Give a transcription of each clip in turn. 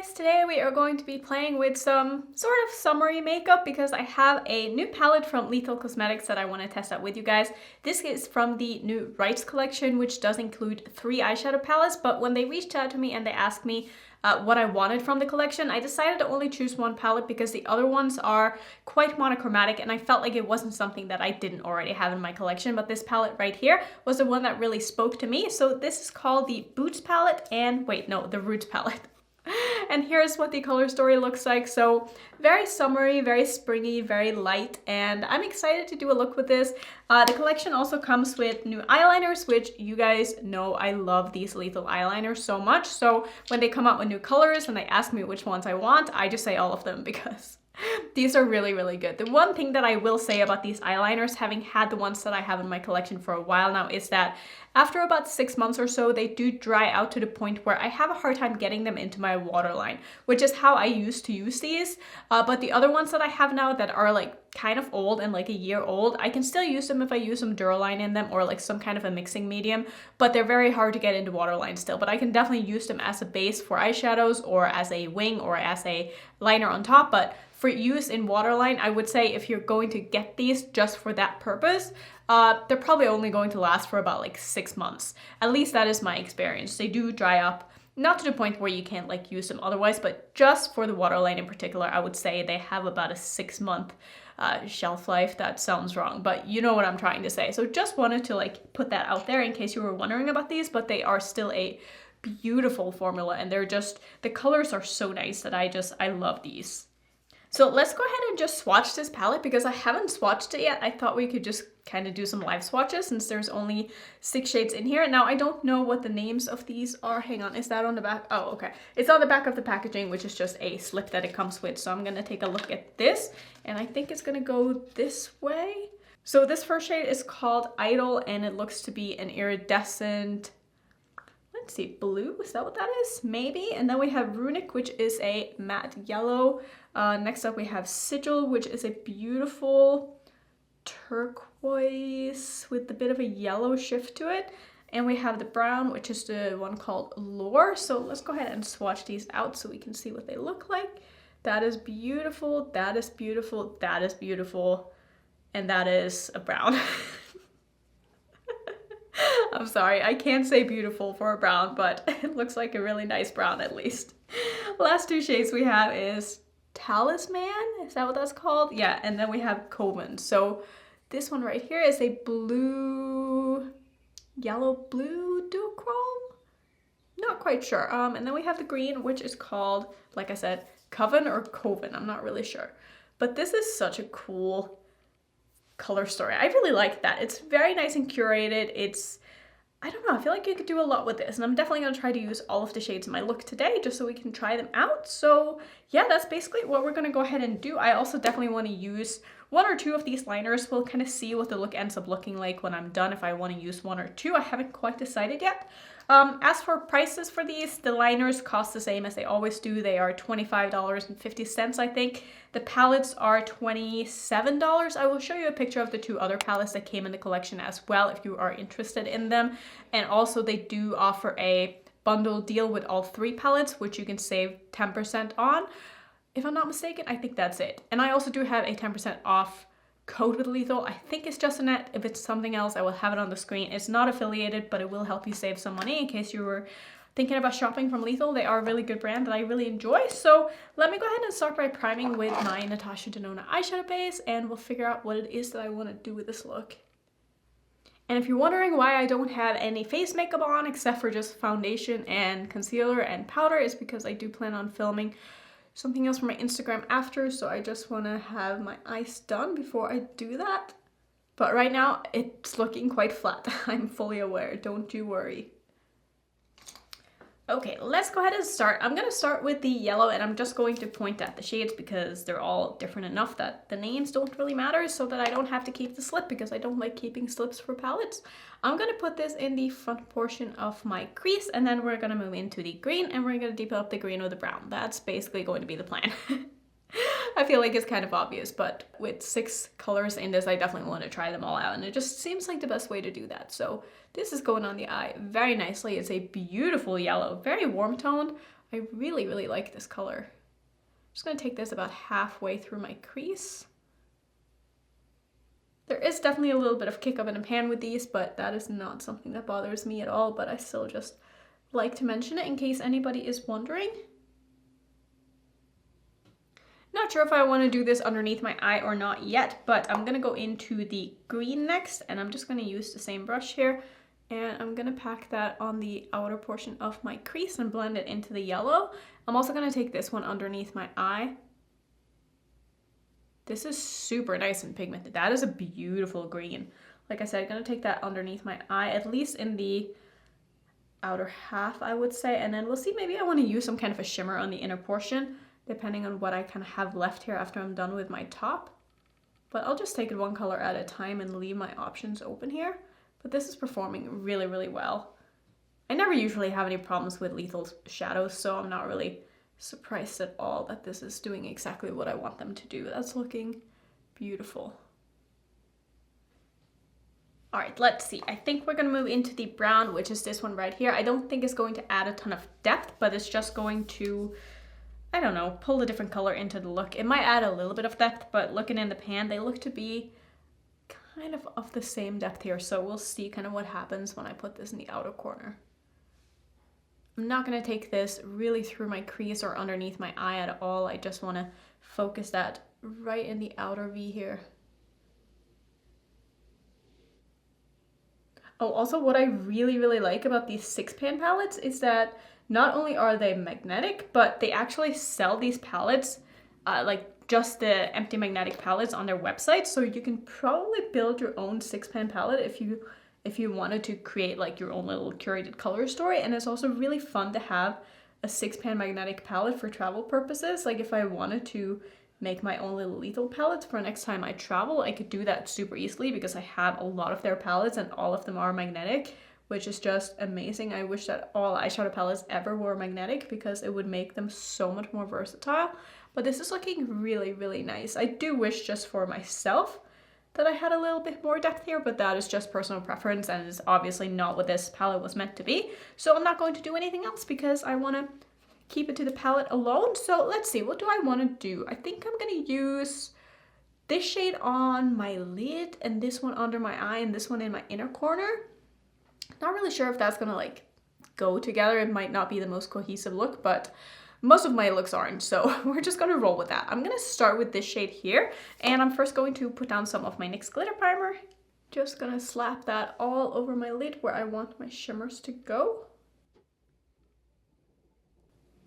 guys! Today we are going to be playing with some sort of summery makeup because I have a new palette from Lethal Cosmetics that I want to test out with you guys. This is from the new Rites collection, which does include 3 eyeshadow palettes, but when they reached out to me and they asked me what I wanted from the collection, I decided to only choose one palette because the other ones are quite monochromatic and I felt like it wasn't something that I didn't already have in my collection, but this palette right here was the one that really spoke to me. So this is called the Boots palette and the Roots palette. And here's what the color story looks like. So very summery, very springy, very light, and I'm excited to do a look with this. The collection also comes with new eyeliners, which you guys know I love these Lethal eyeliners so much. So when they come out with new colors and they ask me which ones I want, I just say all of them because these are really, really good. The one thing that I will say about these eyeliners, having had the ones that I have in my collection for a while now, is that after about 6 months or so, they do dry out to the point where I have a hard time getting them into my waterline, which is how I used to use these. But the other ones that I have now that are like kind of old and like a year old, I can still use them if I use some Duraline in them or like some kind of a mixing medium, but they're very hard to get into waterline still. But I can definitely use them as a base for eyeshadows or as a wing or as a liner on top. But for use in waterline, I would say if you're going to get these just for that purpose, they're probably only going to last for about like 6 months. At least that is my experience. They do dry up, not to the point where you can't like use them otherwise, but just for the waterline in particular, I would say they have about a 6-month shelf life. That sounds wrong, but you know what I'm trying to say. So just wanted to like put that out there in case you were wondering about these, but they are still a beautiful formula and they're just, the colors are so nice that I love these. So let's go ahead and just swatch this palette because I haven't swatched it yet. I thought we could just kind of do some live swatches since there's only 6 shades in here. Now I don't know what the names of these are. Hang on, is that on the back? Oh, okay. It's on the back of the packaging, which is just a slip that it comes with. So I'm gonna take a look at this and I think it's gonna go this way. So this first shade is called Idol and it looks to be an iridescent, let's see, blue, is that what that is? Maybe. And then we have Runic, which is a matte yellow. Next up we have Sigil, which is a beautiful turquoise with a bit of a yellow shift to it. And we have the brown, which is the one called Lore. So let's go ahead and swatch these out so we can see what they look like. That is beautiful, that is beautiful, that is beautiful, and that is a brown. I'm sorry, I can't say beautiful for a brown, but it looks like a really nice brown at least. Last 2 shades we have is Talisman, is that what that's called? Yeah, and then we have Coven. So this one right here is a blue, yellow blue duochrome? Not quite sure. And then we have the green, which is called, like I said, Coven or Coven, I'm not really sure. But this is such a cool color story. I really like that. It's very nice and curated. It's, I don't know, I feel like you could do a lot with this and I'm definitely going to try to use all of the shades in my look today just so we can try them out. So yeah, that's basically what we're going to go ahead and do. I also definitely want to use 1 or 2 of these liners. We'll kind of see what the look ends up looking like when I'm done, if I want to use 1 or 2. I haven't quite decided yet. As for prices for these, the liners cost the same as they always do. They are $25.50, I think. The palettes are $27. I will show you a picture of the 2 other palettes that came in the collection as well if you are interested in them. And also they do offer a bundle deal with all 3 palettes, which you can save 10% on. If I'm not mistaken, I think that's it. And I also do have a 10% off code with Lethal. I think it's just Annette. If it's something else, I will have it on the screen. It's not affiliated, but it will help you save some money in case you were thinking about shopping from Lethal. They are a really good brand that I really enjoy. So let me go ahead and start by priming with my Natasha Denona eyeshadow base and we'll figure out what it is that I want to do with this look. And if you're wondering why I don't have any face makeup on except for just foundation and concealer and powder, is because I do plan on filming something else for my Instagram after, so I just want to have my eyes done before I do that. But right now it's looking quite flat. I'm fully aware, don't you worry. Okay, let's go ahead and start. I'm gonna start with the yellow and I'm just going to point at the shades because they're all different enough that the names don't really matter, so that I don't have to keep the slip because I don't like keeping slips for palettes. I'm gonna put this in the front portion of my crease and then we're gonna move into the green and we're gonna deepen up the green with the brown. That's basically going to be the plan. I feel like it's kind of obvious, but with 6 colors in this, I definitely want to try them all out, and it just seems like the best way to do that. So this is going on the eye very nicely. It's a beautiful yellow, very warm toned. I really, really like this color. I'm just gonna take this about halfway through my crease. There is definitely a little bit of kick up in the pan with these, but that is not something that bothers me at all, but I still just like to mention it in case anybody is wondering. Not sure if I want to do this underneath my eye or not yet, but I'm going to go into the green next, and I'm just going to use the same brush here, and I'm going to pack that on the outer portion of my crease and blend it into the yellow. I'm also going to take this one underneath my eye. This is super nice and pigmented. That is a beautiful green. Like I said, I'm going to take that underneath my eye, at least in the outer half, I would say, and then we'll see, maybe I want to use some kind of a shimmer on the inner portion, depending on what I kind of have left here after I'm done with my top. But I'll just take it one color at a time and leave my options open here. But this is performing really, really well. I never usually have any problems with lethal shadows, so I'm not really surprised at all that this is doing exactly what I want them to do. That's looking beautiful. All right, let's see. I think we're gonna move into the brown, which is this one right here. I don't think it's going to add a ton of depth, but it's just going to, I don't know, pull a different color into the look. It might add a little bit of depth, but looking in the pan, they look to be kind of the same depth here. So we'll see kind of what happens when I put this in the outer corner. I'm not gonna take this really through my crease or underneath my eye at all. I just wanna focus that right in the outer V here. Oh, also what I really, really like about these 6-pan palettes is that not only are they magnetic, but they actually sell these palettes, like just the empty magnetic palettes on their website. So you can probably build your own 6-pan palette if you wanted to create like your own little curated color story. And it's also really fun to have a 6-pan magnetic palette for travel purposes. Like if I wanted to make my own little lethal palettes for next time I travel, I could do that super easily because I have a lot of their palettes and all of them are magnetic, which is just amazing. I wish that all eyeshadow palettes ever were magnetic because it would make them so much more versatile. But this is looking really, really nice. I do wish just for myself that I had a little bit more depth here, but that is just personal preference and is obviously not what this palette was meant to be. So I'm not going to do anything else because I want to keep it to the palette alone. So let's see, what do I want to do? I think I'm going to use this shade on my lid and this one under my eye and this one in my inner corner. Not really sure if that's going to like go together. It might not be the most cohesive look, but most of my looks aren't, so we're just gonna roll with that. I'm gonna start with this shade here, and I'm first going to put down some of my NYX glitter primer. Just gonna slap that all over my lid where I want my shimmers to go.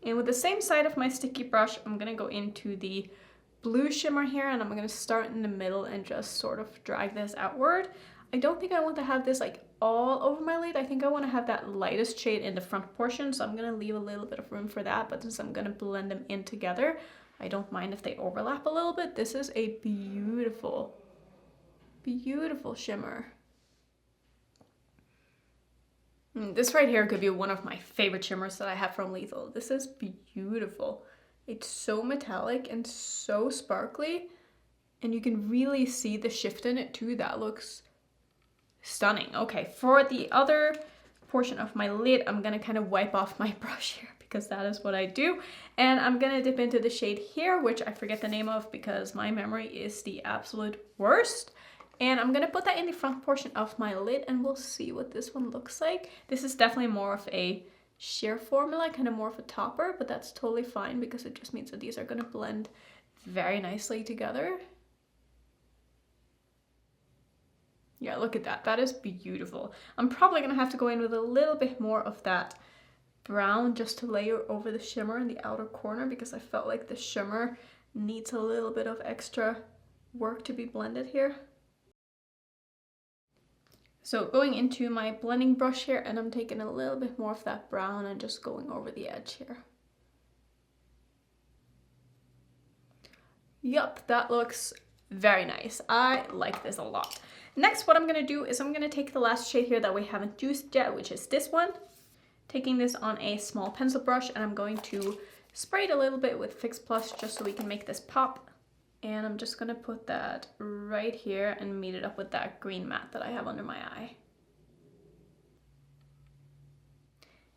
And with the same side of my sticky brush, I'm gonna go into the blue shimmer here, and I'm gonna start in the middle and just sort of drag this outward. I don't think I want to have this like all over my lid. I think I want to have that lightest shade in the front portion, so I'm going to leave a little bit of room for that, but since I'm going to blend them in together, I don't mind if they overlap a little bit. This is a beautiful, beautiful shimmer. This right here could be one of my favorite shimmers that I have from Lethal. This is beautiful. It's so metallic and so sparkly, and you can really see the shift in it too. That looks stunning. Okay, for the other portion of my lid, I'm gonna kind of wipe off my brush here because that is what I do. And I'm gonna dip into the shade here, which I forget the name of because my memory is the absolute worst. And I'm gonna put that in the front portion of my lid and we'll see what this one looks like. This is definitely more of a sheer formula, kind of more of a topper, but that's totally fine because it just means that these are gonna blend very nicely together. Yeah, look at that. That is beautiful. I'm probably going to have to go in with a little bit more of that brown just to layer over the shimmer in the outer corner because I felt like the shimmer needs a little bit of extra work to be blended here. So going into my blending brush here, and I'm taking a little bit more of that brown and just going over the edge here. Yup, that looks very nice. I like this a lot. Next, what I'm going to do is I'm going to take the last shade here that we haven't used yet, which is this one. Taking this on a small pencil brush, and I'm going to spray it a little bit with Fix Plus just so we can make this pop. And I'm just going to put that right here and meet it up with that green matte that I have under my eye.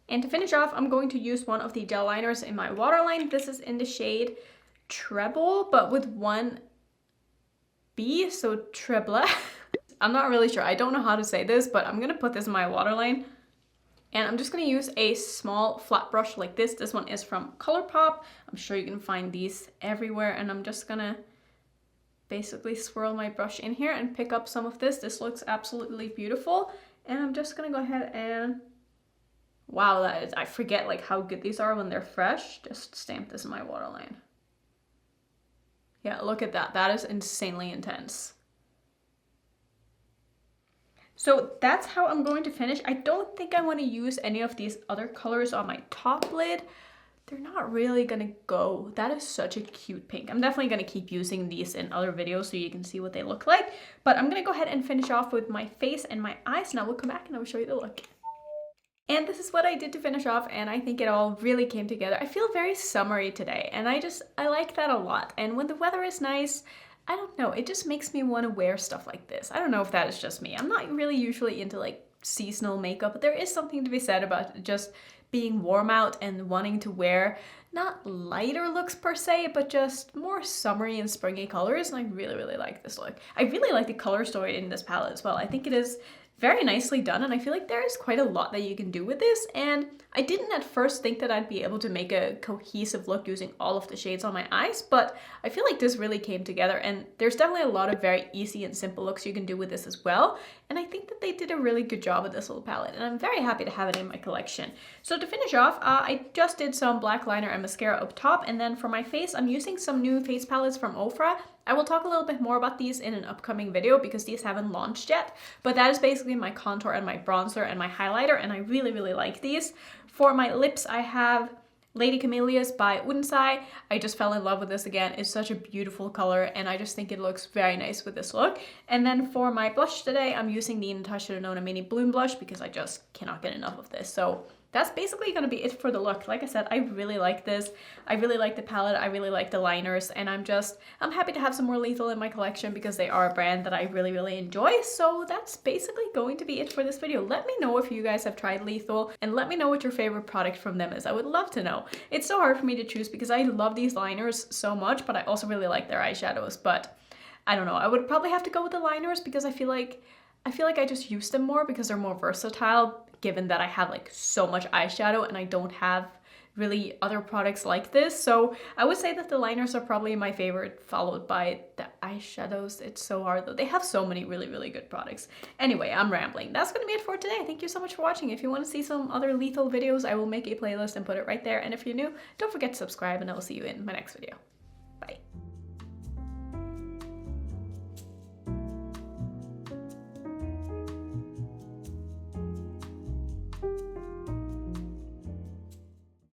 And to finish off, I'm going to use one of the gel liners in my waterline. This is in the shade Treble, but with one B, so treble. I'm not really sure. I don't know how to say this, but I'm gonna put this in my waterline. And I'm just gonna use a small flat brush like this. This one is from ColourPop. I'm sure you can find these everywhere. And I'm just gonna basically swirl my brush in here and pick up some of this. This looks absolutely beautiful. And I'm just gonna go ahead and, wow, I forget like how good these are when they're fresh. Just stamp this in my waterline. Yeah, look at that. That is insanely intense. So that's how I'm going to finish. I don't think I want to use any of these other colors on my top lid. They're not really gonna go. That is such a cute pink. I'm definitely gonna keep using these in other videos so you can see what they look like. But I'm gonna go ahead and finish off with my face and my eyes. Now we'll come back and I will show you the look. And this is what I did to finish off, and I think it all really came together. I feel very summery today, and I like that a lot. And when the weather is nice, I don't know, it just makes me want to wear stuff like this. I don't know if that is just me. I'm not really usually into like seasonal makeup, but there is something to be said about just being warm out and wanting to wear not lighter looks per se, but just more summery and springy colors. And I really, really like this look. I really like the color story in this palette as well. I think it is very nicely done, and I feel like there is quite a lot that you can do with this, and I didn't at first think that I'd be able to make a cohesive look using all of the shades on my eyes, but I feel like this really came together, and there's definitely a lot of very easy and simple looks you can do with this as well, and I think that they did a really good job with this little palette, and I'm very happy to have it in my collection. So to finish off, I just did some black liner and mascara up top, and then for my face, I'm using some new face palettes from Ofra. I will talk a little bit more about these in an upcoming video because these haven't launched yet, but that is basically my contour and my bronzer and my highlighter, and I really, really like these. For my lips, I have Lady Camellias by Unsai. I just fell in love with this again. It's such a beautiful color, and I just think it looks very nice with this look. And then for my blush today, I'm using the Natasha Denona Mini Bloom Blush because I just cannot get enough of this. So that's basically gonna be it for the look. Like I said, I really like this. I really like the palette. I really like the liners, and I'm happy to have some more Lethal in my collection because they are a brand that I really, really enjoy. So that's basically going to be it for this video. Let me know if you guys have tried Lethal, and let me know what your favorite product from them is. I would love to know. It's so hard for me to choose because I love these liners so much, but I also really like their eyeshadows. But I don't know. I would probably have to go with the liners because I feel like I just use them more because they're more versatile, given that I have like so much eyeshadow and I don't have really other products like this. So I would say that the liners are probably my favorite, followed by the eyeshadows. It's so hard though. They have so many really, really good products. Anyway, I'm rambling. That's gonna be it for today. Thank you so much for watching. If you want to see some other Lethal videos, I will make a playlist and put it right there. And if you're new, don't forget to subscribe, and I will see you in my next video. Bye.